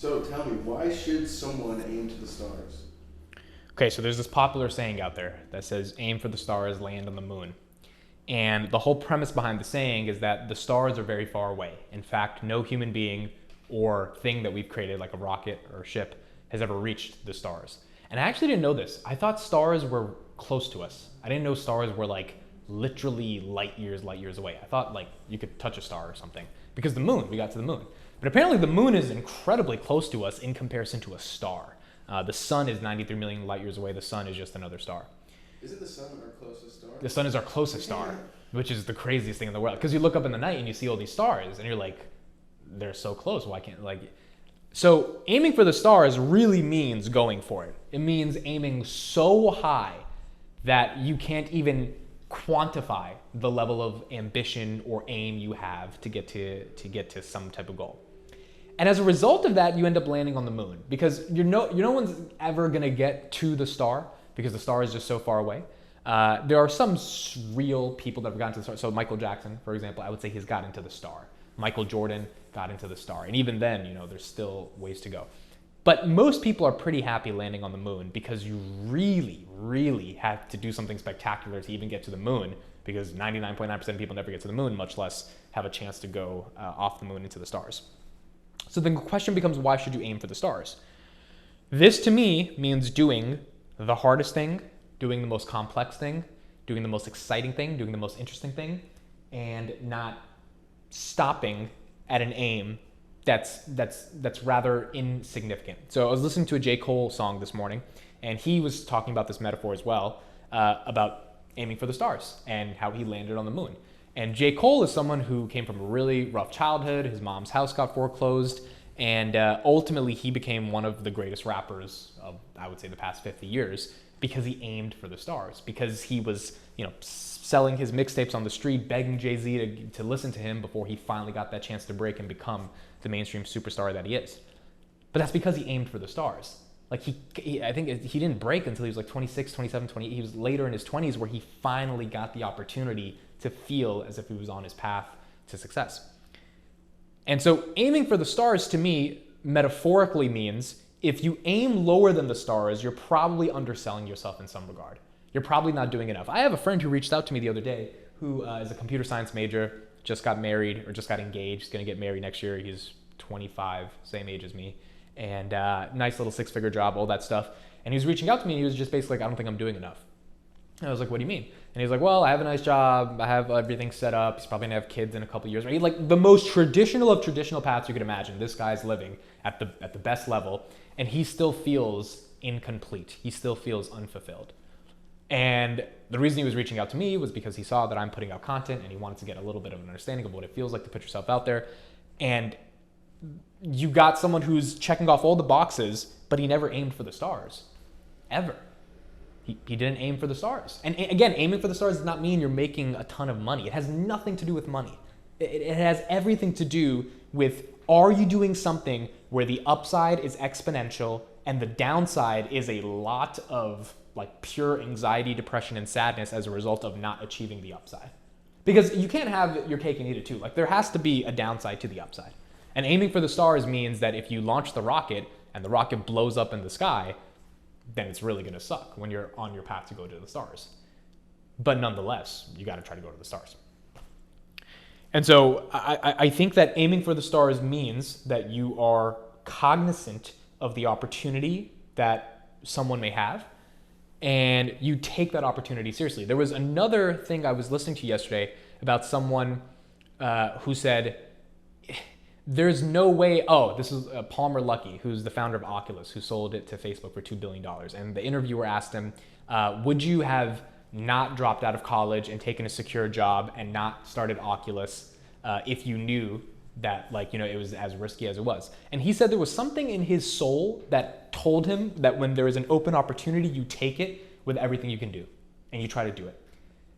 So tell me, why should someone aim to the stars? Okay, so there's this popular saying out there that says, aim for the stars, land on the moon. And the whole premise behind the saying is that the stars are very far away. In fact, no human being or thing that we've created, like a rocket or a ship, has ever reached the stars. And I actually didn't know this. I thought stars were close to us. I didn't know stars were like literally light years away. I thought like you could touch a star or something. Because the moon, we got to the moon. But apparently the moon is incredibly close to us in comparison to a star. The sun is 93 million light years away. The sun is just another star. Isn't the sun our closest star? The sun is our closest star, which is the craziest thing in the world. Because you look up in the night and you see all these stars, and you're like, they're so close. Why can't like? So aiming for the stars really means going for it. It means aiming so high that you can't even quantify the level of ambition or aim you have to get to some type of goal. And as a result of that, you end up landing on the moon because no one's ever gonna get to the star because the star is just so far away. There are some real people that have gotten to the star. So Michael Jackson, for example, I would say he's gotten to the star. Michael Jordan got into the star. And even then, there's still ways to go. But most people are pretty happy landing on the moon because you really, really have to do something spectacular to even get to the moon because 99.9% of people never get to the moon, much less have a chance to go off the moon into the stars. So the question becomes, why should you aim for the stars? This to me means doing the hardest thing, doing the most complex thing, doing the most exciting thing, doing the most interesting thing, and not stopping at an aim that's rather insignificant. So I was listening to a J. Cole song this morning, and he was talking about this metaphor as well, about aiming for the stars and how he landed on the moon. And J. Cole is someone who came from a really rough childhood. His mom's house got foreclosed, and ultimately he became one of the greatest rappers of, I would say, the past 50 years because he aimed for the stars, because he was, selling his mixtapes on the street, begging Jay-Z to listen to him before he finally got that chance to break and become the mainstream superstar that he is. But that's because he aimed for the stars. Like I think he didn't break until he was like 26, 27, 28. He was later in his 20s where he finally got the opportunity to feel as if he was on his path to success. And so aiming for the stars to me metaphorically means if you aim lower than the stars, you're probably underselling yourself in some regard. You're probably not doing enough. I have a friend who reached out to me the other day who is a computer science major, just got married or just got engaged. He's going to get married next year. He's 25, same age as me. And nice little six-figure job, all that stuff. And he was reaching out to me and he was just basically like, I don't think I'm doing enough. And I was like, what do you mean? And he was like, well, I have a nice job. I have everything set up. He's probably gonna have kids in a couple of years. Right? Like the most traditional of traditional paths you could imagine. This guy's living at the best level, and he still feels incomplete. He still feels unfulfilled. And the reason he was reaching out to me was because he saw that I'm putting out content and he wanted to get a little bit of an understanding of what it feels like to put yourself out there. And you got someone who's checking off all the boxes, but he never aimed for the stars, ever. He didn't aim for the stars. And again, aiming for the stars does not mean you're making a ton of money. It has nothing to do with money. It has everything to do with, are you doing something where the upside is exponential and the downside is a lot of like pure anxiety, depression, and sadness as a result of not achieving the upside? Because you can't have your cake and eat it too. Like there has to be a downside to the upside. And aiming for the stars means that if you launch the rocket and the rocket blows up in the sky, then it's really going to suck when you're on your path to go to the stars. But nonetheless, you got to try to go to the stars. And so I think that aiming for the stars means that you are cognizant of the opportunity that someone may have, and you take that opportunity seriously. There was another thing I was listening to yesterday about someone who said, there's no way, this is Palmer Luckey, who's the founder of Oculus, who sold it to Facebook for $2 billion. And the interviewer asked him, would you have not dropped out of college and taken a secure job and not started Oculus if you knew that it was as risky as it was? And he said there was something in his soul that told him that when there is an open opportunity, you take it with everything you can do and you try to do it.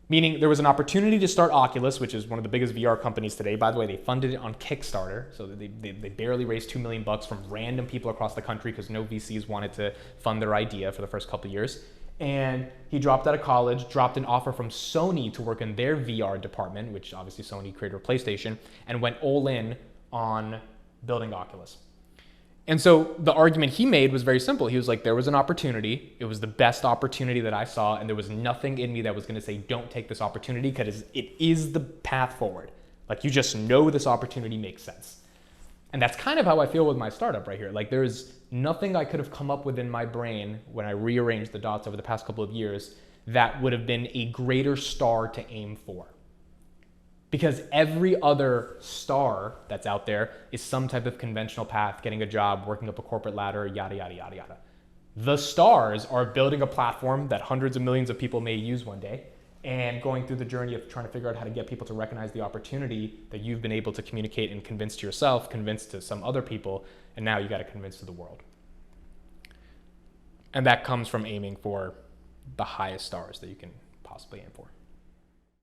Meaning there was an opportunity to start Oculus, which is one of the biggest VR companies today. By the way, they funded it on Kickstarter. So they barely raised $2 million from random people across the country because no VCs wanted to fund their idea for the first couple of years. And he dropped out of college, dropped an offer from Sony to work in their VR department, which obviously Sony created for PlayStation, and went all in on building Oculus. And so the argument he made was very simple. He was like, there was an opportunity. It was the best opportunity that I saw. And there was nothing in me that was going to say, don't take this opportunity, because it is the path forward. Like, you just know this opportunity makes sense. And that's kind of how I feel with my startup right here. Like, there's nothing I could have come up with in my brain when I rearranged the dots over the past couple of years that would have been a greater star to aim for. Because every other star that's out there is some type of conventional path, getting a job, working up a corporate ladder, yada, yada, yada, yada. The stars are building a platform that hundreds of millions of people may use one day, and going through the journey of trying to figure out how to get people to recognize the opportunity that you've been able to communicate and convince to yourself, convince to some other people, and now you got to convince to the world. And that comes from aiming for the highest stars that you can possibly aim for.